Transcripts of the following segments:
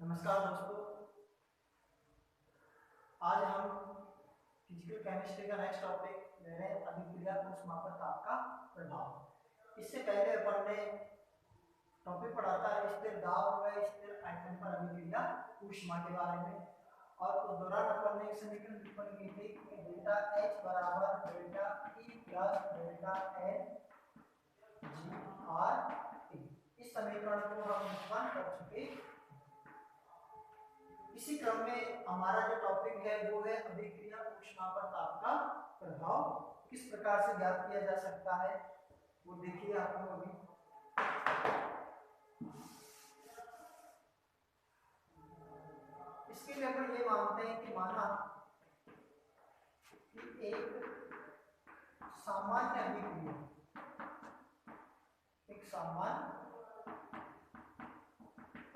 नमस्कार दोस्तों। आज हम फिजिकल केमिस्ट्री का नेक्स्ट टॉपिक ले रहे हैं, अभिक्रिया ऊष्मापन ताप का प्रभाव। इससे पहले अपन ने टॉपिक पढ़ा था स्थिर दाब व स्थिर आयतन पर अभिक्रिया ऊष्मा के बारे में, और उस दौरान अपन ने एक समीकरण उत्पन्न की थी कि डेल्टा H बराबर delta E plus delta N जी आर टी। इस समीकरण को हम उत्पन्न कर चुके। इसी क्रम में हमारा जो टॉपिक है वो है अभिक्रिया ऊष्मापन ताप का प्रभाव किस प्रकार से ज्ञात किया जा सकता है, वो देखिए आप लोग अभी। इसके लिए अपन ये मानते हैं कि माना कि एक सामान्य अभिक्रिया, एक सामान्य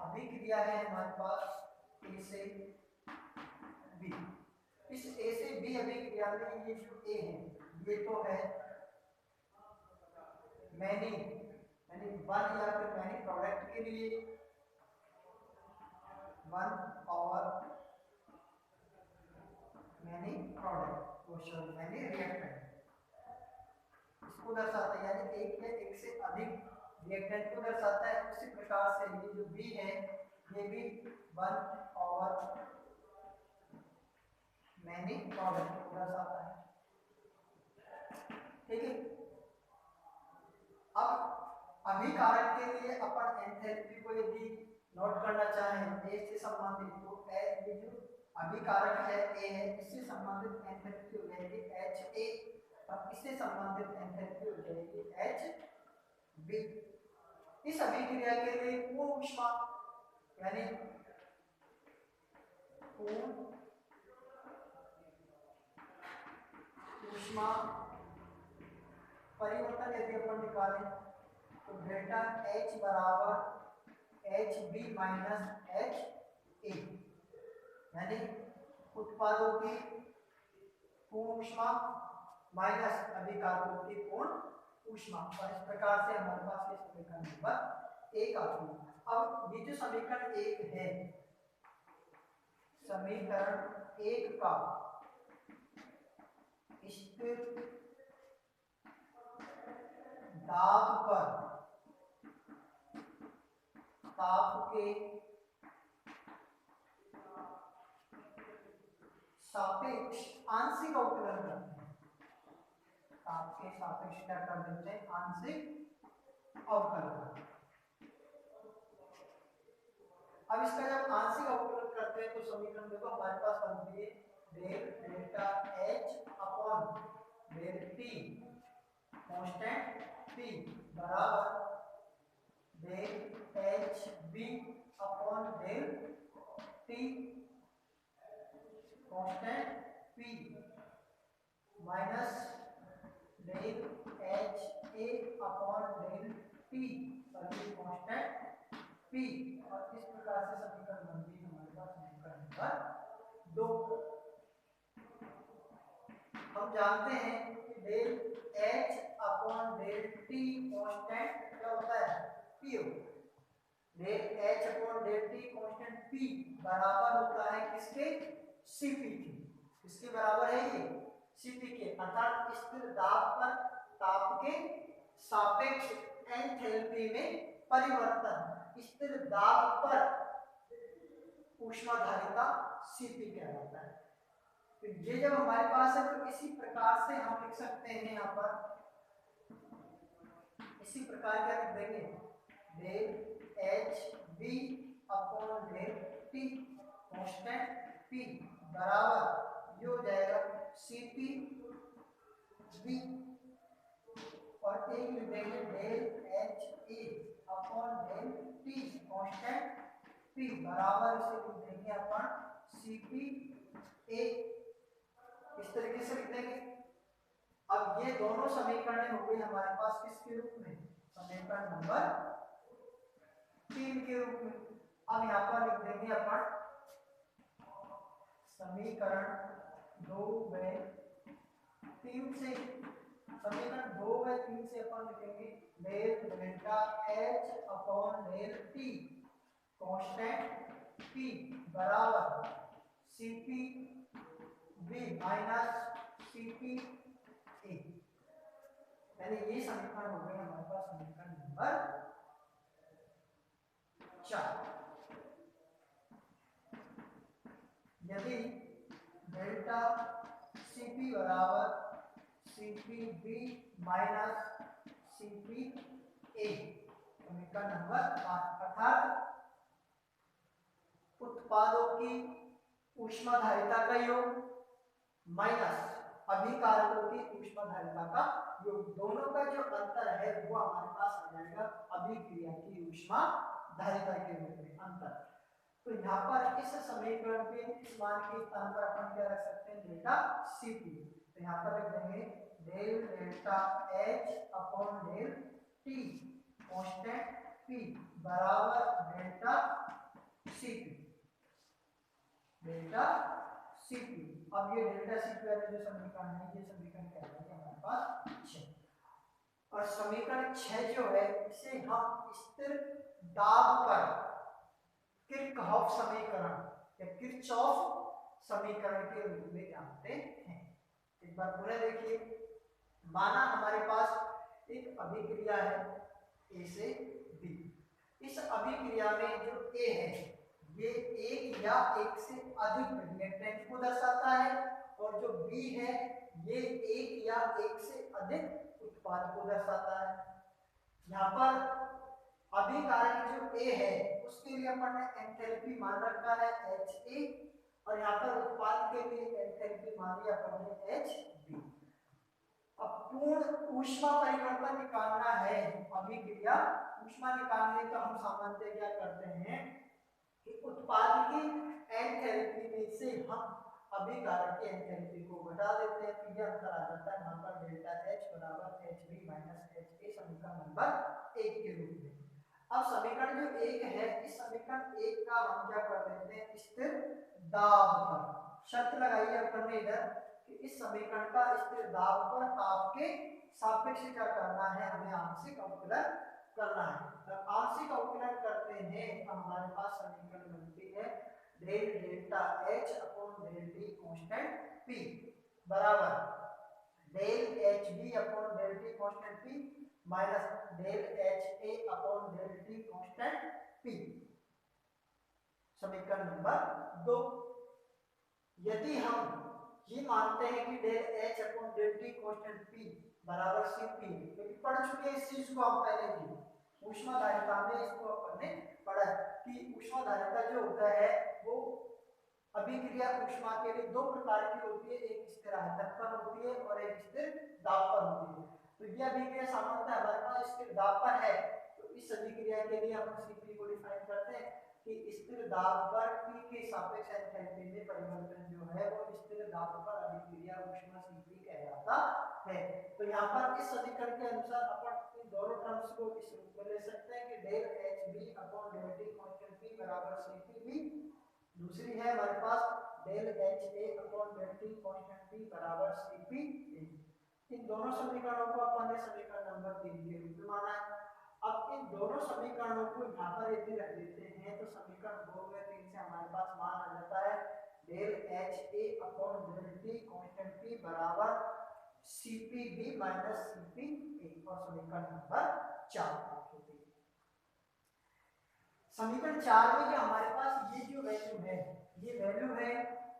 अभिक्रिया है हमारे पास A से B। इस A से B अभिक्रिया में ये जो A है ये तो है मैनी वन या फिर मैनी प्रोडक्ट के लिए वन और मैनी प्रोडक्ट मैनी रिएक्टेंट इसको दर्शाता है, यानी एक में एक से अधिक रिएक्टेंट को दर्शाता है। उसी प्रकार से ये जो B है ये भी वन और मैनी प्रोडक्ट को दर्शाता है। ठीक है, अब अभिकारक के लिए अपन एंथैल्पी को यदि नोट करना चाहें A से संबंधित, तो ये जो अभिकारक है A है, इससे संबंधित एंथैल्पी हो जाएगी HA और इससे संबंधित एंथैल्पी हो जाएगी HB। इस अभिक्रिया के लिए पूर्ण ऊष्मा यानी पूर्ण ऊष्मा परिवर्तन यदि अपन निकालें तो डेल्टा H बराबर HB माइनस HA, यानी उत्पादों की पूर्ण ऊष्मा माइनस अभिकारकों की पूर्ण ऊष्मा। और इस प्रकार से हमारे पास ये समीकरण नंबर 1 आती है। अब ये जो समीकरण 1 है, समीकरण 1 का स्थिर दाब पर ताप के सापेक्ष आंशिक अवकलन करते हैं। ताप के सापेक्ष क्या कर देते हैं? आंशिक अवकलन। अब इसका जब आंशिक अवकलन करते हैं तो समीकरण देखो हमारे पास बनती है del delta H upon del T constant P बराबर del HB upon del T constant P minus del HA upon del T constant P। और इस प्रकार से समीकरण बनती है हमारे पास समीकरण नंबर 2। हम जानते हैं कि del H upon del T constant क्या होता है? P। Del H upon del T constant P बराबर होता है किसके? Cp के। किसके बराबर है ये? Cp के, अर्थात स्थिर दाब पर ताप के सापेक्ष एंथैल्पी में परिवर्तन। स्थिर दाब पर ऊष्माधारिता Cp कहलाता है। तो ये जब हमारे पास है तो इसी प्रकार से हम लिख सकते हैं, यहाँ पर इसी प्रकार क्या लिख देंगे? Del HB upon del T constant P बराबर ये हो जाएगा Cp B, और एक लिख देंगे del HA upon del T constant P बराबर इसे लिख देंगे अपन CpA। इस तरीके से लिख देंगे। अब ये दोनों समीकरण हो गए हमारे पास किसके रूप में? समीकरण नंबर 3 के रूप में। अब यहाँ पर लिख देंगे अपन समीकरण 2 व 3 से, समीकरण 2 व 3 से अपन लिखेंगे del delta H upon del T constant P बराबर Cp B minus Cp A, यानी ये समीकरण हो गए हमारे पास समीकरण नंबर 4। यदि डेल्टा Cp बराबर Cpb माइनस Cpa, समीकरण नंबर 5, अर्थात उत्पादों की ऊष्माधारिता का योग माइनस अभिकारकों की ऊष्माधारिता का योग, दोनों का जो अंतर है वो हमारे पास आ जाएगा अभिक्रिया की ऊष्माधारिता के रूप में अंतर। तो यहाँ पर इस समीकरण पे इस मान के स्थान पर अपन क्या रख सकते हैं, डेल्टा Cp। तो यहाँ पर रख देंगे del delta H upon del T constant P बराबर डेल्टा Cp, डेल्टा Cp। अब ये डेल्टा Cp वाले जो समीकरण है ये समीकरण क्या है हमारे पास 6, और समीकरण 6 जो है इसे हम स्थिर दाब पर किरचॉफ समीकरण या किरचॉफ समीकरण के रूप में जानते हैं। एक बार पुनः देखिए, माना हमारे पास एक अभिक्रिया है A से B, इस अभिक्रिया में जो A है ये एक या एक से अधिक रिएक्टेंट को दर्शाता है, और जो B है ये एक या एक से अधिक उत्पाद को दर्शाता है। यहाँ पर अभिकारक जो A है उसके लिए अपन ने एंथैल्पी मान रखा है HA, और यहाँ पर उत्पाद के लिए एंथैल्पी मानी अपन ने HB। अब पूर्ण ऊष्मा परिवर्तन निकालना है अभिक्रिया ऊष्मा निकालने का हम सामान्यतः क्या करते हैं कि उत्पाद की एंथैल्पी में से हम अभिकारक की एंथैल्पी को घटा देते हैं, तो यह अंतर आ जाता है यहाँ पर डेल्टा H बराबर HB माइनस HA, समीकरण नंबर 1 के रूप में। अब समीकरण जो 1 है इस समीकरण 1 का हम क्या कर देते हैं, स्थिर दाब पर शर्त लगाई है अपन ने इधर कि इस समीकरण का स्थिर दाब पर ताप के सापेक्ष क्या करना है, हमें आंशिक अवकलन करना है। जब आंशिक अवकलन करते हैं तो हमारे पास समीकरण बनती है del delta H upon del T constant P बराबर del HB upon del T constant P minus del HA upon del T constant P, समीकरण नंबर 2। यदि हम ये मानते हैं कि del H upon del T constant P बराबर Cp, क्योंकि पढ़ चुके हैं इस चीज को हम पहले भी ऊष्माधारिता में, इसको अपन ने पढ़ा कि ऊष्माधारिता जो होता है वो अभिक्रिया ऊष्मा के लिए दो प्रकार की होती है, एक स्थिर आयतन पर होती है और एक स्थिर दाब पर होती है। तो यह अभिक्रिया सामान्यतः हमारे पास स्थिर दाब पर है, तो इस अभिक्रिया के लिए हम Cp को डिफाइन करते हैं कि स्थिर दाब पर P के सापेक्ष एंथैल्पी में परिवर्तन जो है वो स्थिर दाब पर अभिक्रिया ऊष्मा Cp कहलाता है। तो यहाँ पर इस समीकरण के अनुसार अपन इन दोनों टर्म्स को इस रूप में ले सकते हैं कि del HB upon del T constant P बराबर Cpb, दूसरी है हमारे पास del HA upon del T constant P बराबर Cpa। इन दोनों समीकरणों को अपन ने समीकरण नंबर 3 के रूप में माना है। अब इन दोनों समीकरणों को यहाँ पर यदि रख देते हैं तो समीकरण 2 में 3 से हमारे पास मान आ जाता है del HA upon del T constant P बराबर Cpb माइनस Cpa, और समीकरण नंबर 4 प्राप्त होती है। समीकरण 4 में जो हमारे पास ये जो वैल्यू है ये वैल्यू है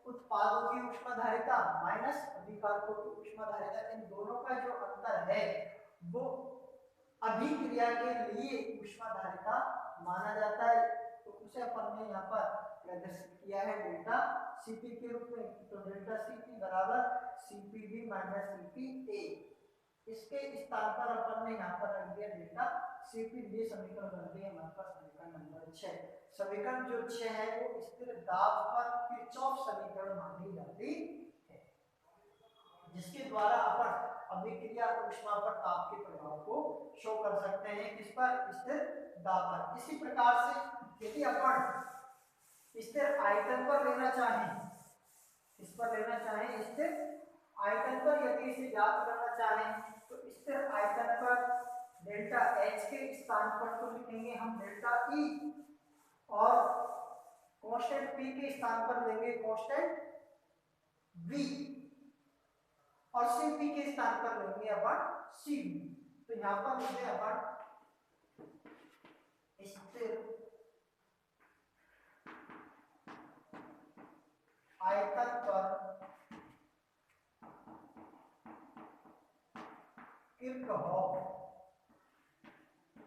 उत्पादों की ऊष्माधारिता माइनस अभिकारकों की ऊष्माधारिता, इन दोनों का जो अंतर है वो अभिक्रिया के लिए ऊष्माधारिता माना जाता है, तो उसे अपन ने यहाँ पर प्रदर्शित किया है डेल्टा Cp के रूप में। तो डेल्टा Cp बराबर Cpb माइनस Cpa, इसके स्थान पर अपन ने यहाँ पर रख दिया डेल्टा Cp। ये समीकरण बनती है हमारे पास समीकरण नंबर 6। समीकरण जो 6 है वो स्थिर दाब पर किरचॉफ समीकरण मानी जाती है, जिसके द्वारा अपन अभिक्रिया ऊष्मा पर ताप के प्रभाव को शो कर सकते हैं, किस पर, स्थिर दाब पर। इसी प्रकार से यदि अपन स्थिर आयतन पर लेना चाहें, इस पर लेना चाहें स्थिर आयतन पर यदि इसे ज्ञात करना चाहें तो स्थिर आयतन पर डेल्टा H के स्थान पर तो लिखेंगे हम डेल्टा E, और कांस्टेंट P के स्थान पर लेंगे कांस्टेंट V और Cp के स्थान पर लेंगे अपन Cv। तो यहाँ पर लेंगे अपन स्थिर आयतन पर किरचॉफ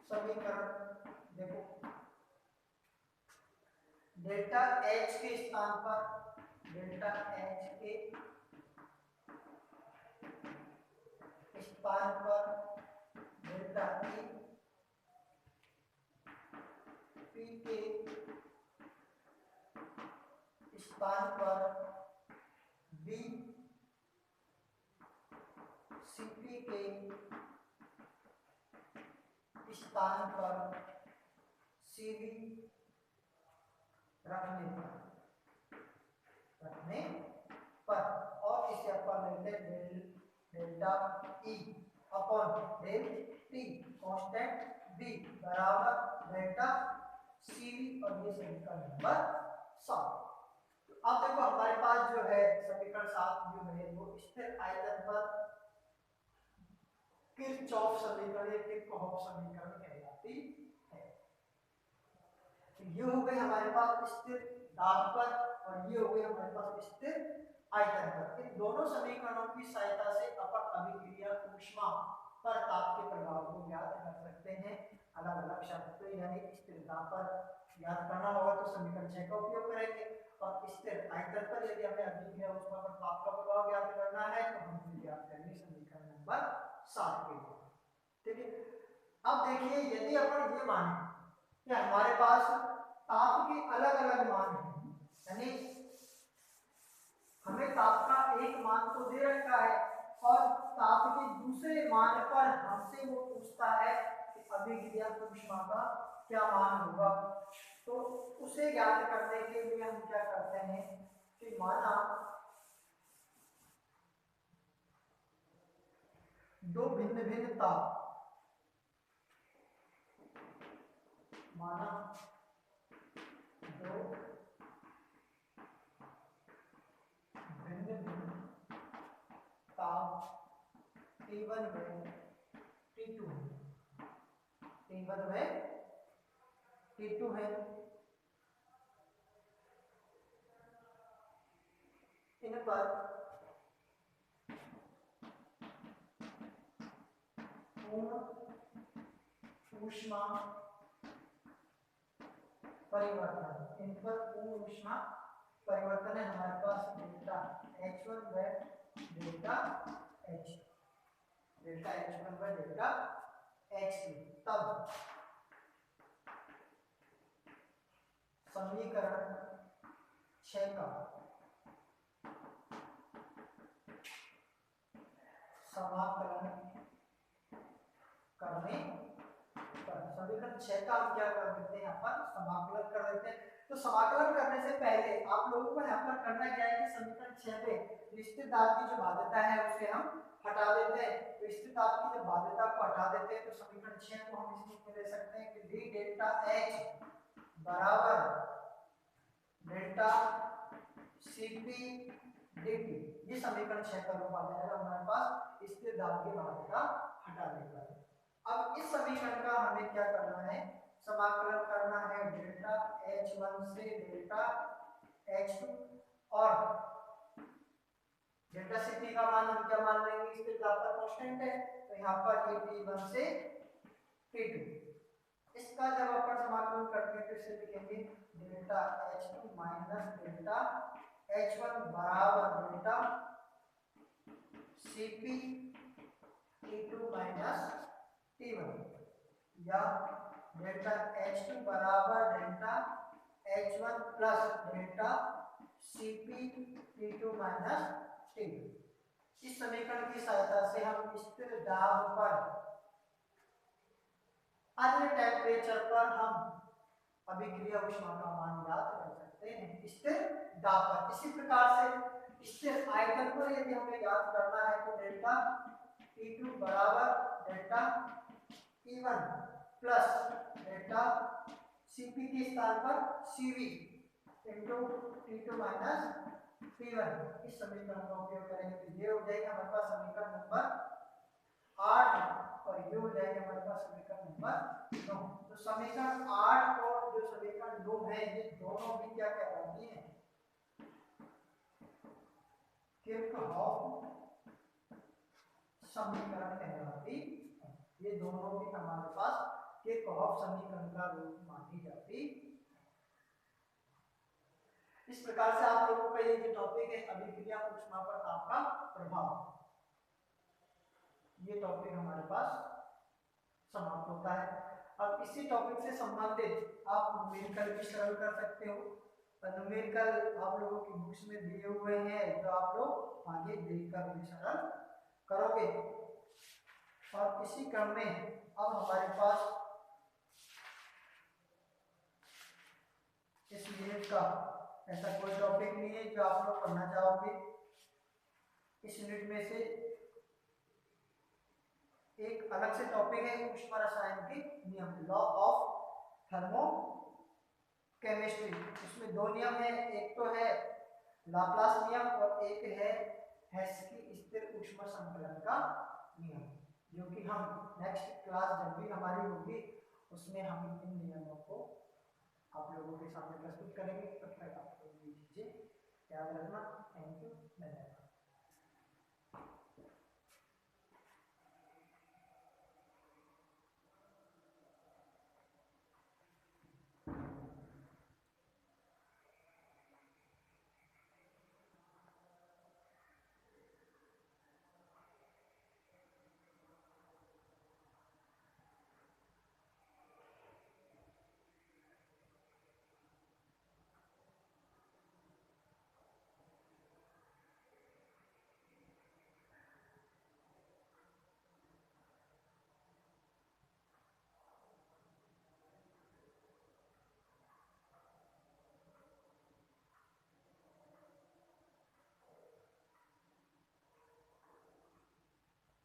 समीकरण। देखो डेल्टा H के स्थान पर डेल्टा H के स्थान पर डेल्टा E, P के स्थान पर B, Cp के स्थान पर Cv रखने पर और इसे अपन लेते हैं delta E upon del T constant B बराबर डेल्टा Cv और ये समीकरण नंबर 7। अब देखो हमारे पास जो है समीकरण 7 जो है वो स्थिर आयतन पर किरचॉफ समीकरण या किरचॉफ समीकरण कहलाती है। तो ये हो गई हमारे पास स्थिर दाब पर और ये हो गई हमारे पास स्थिर आयतन पर। इन दोनों समीकरणों की सहायता से अपन अभिक्रिया ऊष्मा पर ताप के प्रभाव को ज्ञात कर सकते हैं अलग अलग शब्द। तो यानी स्थिर दाब पर याद करना होगा तो समीकरण 6 का उपयोग करेंगे और स्थिर आयतन पर यदि हमें अभिक्रिया ऊष्मा पर ताप का प्रभाव ज्ञात करना है तो हम फिर ज्ञात करेंगे समीकरण नंबर 7 के लिए। ठीक है, अब देखिए यदि अपन ये माने कि हमारे पास ताप के अलग अलग मान हैं, यानी हमें ताप का एक मान तो दे रखा है और ताप के दूसरे मान पर हमसे वो पूछता है कि अभिक्रिया ऊष्मा का क्या मान होगा। तो उसे ज्ञात करने के लिए हम क्या करते हैं कि माना दो भिन्न भिन्न ताप, माना दो भिन्न भिन्न ताप T1 व T2 है, T1 व T2 है। इन पर पूर्ण ऊष्मा परिवर्तन, इन पर पूर्ण ऊष्मा परिवर्तन है हमारे पास डेल्टा H1 व डेल्टा H, डेल्टा H1 व डेल्टा H2। तब समीकरण 6 का समाकलन करने पर, समीकरण 6 का हम क्या कर देते हैं अपन समाकलन कर देते हैं। तो समाकलन करने से पहले आप लोगों को यहाँ पर करना क्या है कि समीकरण 6 पे निश्चित दाब की जो बाध्यता है उसे हम हटा देते हैं। तो स्थिर दाब की जब बाध्यता को हटा देते हैं तो समीकरण 6 को हम इस रूप में ले सकते हैं कि d डेल्टा H बराबर डेल्टा Cp dt। ये समीकरण 6 का रूप आ जाएगा हमारे पास स्थिर दाब की बाध्यता हटा देकर। अब इस समीकरण का हमें क्या करना है, समाकलन करना है डेल्टा H1 से डेल्टा H2 और डेल्टा Cp का मान हम क्या मान लेंगे, स्थिर दाब का कांस्टेंट है तो यहाँ पर ये T1 से T2। इसका जब अपन समाकलन करते हैं तो इसे लिखेंगे delta H2 minus delta H1 बराबर delta Cp T2 minus T1 या डेल्टा H2 बराबर delta H1 plus delta Cp T2 minus T1। इस समीकरण की सहायता से हम स्थिर दाब पर अन्य टेम्परेचर पर हम अभिक्रिया ऊष्मा का मान ज्ञात कर सकते हैं स्थिर दाब पर। इसी प्रकार से स्थिर आयतन पर यदि हमें ज्ञात करना है तो डेल्टा T2 बराबर delta T1 plus delta Cp के स्थान पर Cv, into T2 minus T1, इस समीकरण का उपयोग करेंगे तो ये हो जाएगा हमारे पास समीकरण नंबर 8 और ये हो जाएगा हमारे पास समीकरण नंबर 9। तो समीकरण 8 और जो समीकरण 9 है ये दोनों भी क्या कहलाती हैं, किरचॉफ समीकरण कहलाती है। ये दोनों भी हमारे पास किरचॉफ समीकरण का रूप मानी जाती है। इस प्रकार से आप लोगों का ये जो टॉपिक है अभिक्रिया ऊष्मा पर आपका प्रभाव, ये टॉपिक हमारे पास समाप्त होता है। अब इसी टॉपिक से संबंधित आप न्यूमेरिकल भी सरल कर सकते हो। न्यूमेरिकल आप लोगों की बुक्स में दिए हुए हैं जो आप लोग आगे देखकर भी सरल करोगे। और इसी क्रम में अब हमारे पास इस यूनिट का ऐसा कोई टॉपिक नहीं है जो आप लोग पढ़ना चाहोगे। इस यूनिट में से एक अलग से टॉपिक है ऊष्मा रसायन के नियम, लॉ ऑफ थर्मो केमिस्ट्री। इसमें दो नियम है, एक तो है लाप्लास नियम और एक है हेस्की स्थिर ऊष्मा संकलन का नियम, जो कि हम नेक्स्ट क्लास जब भी हमारी होगी उसमें हम इन नियमों को आप लोगों के सामने प्रस्तुत करेंगे। तब तक आप लोग ये चीजें याद रखना। थैंक यू, धन्यवाद।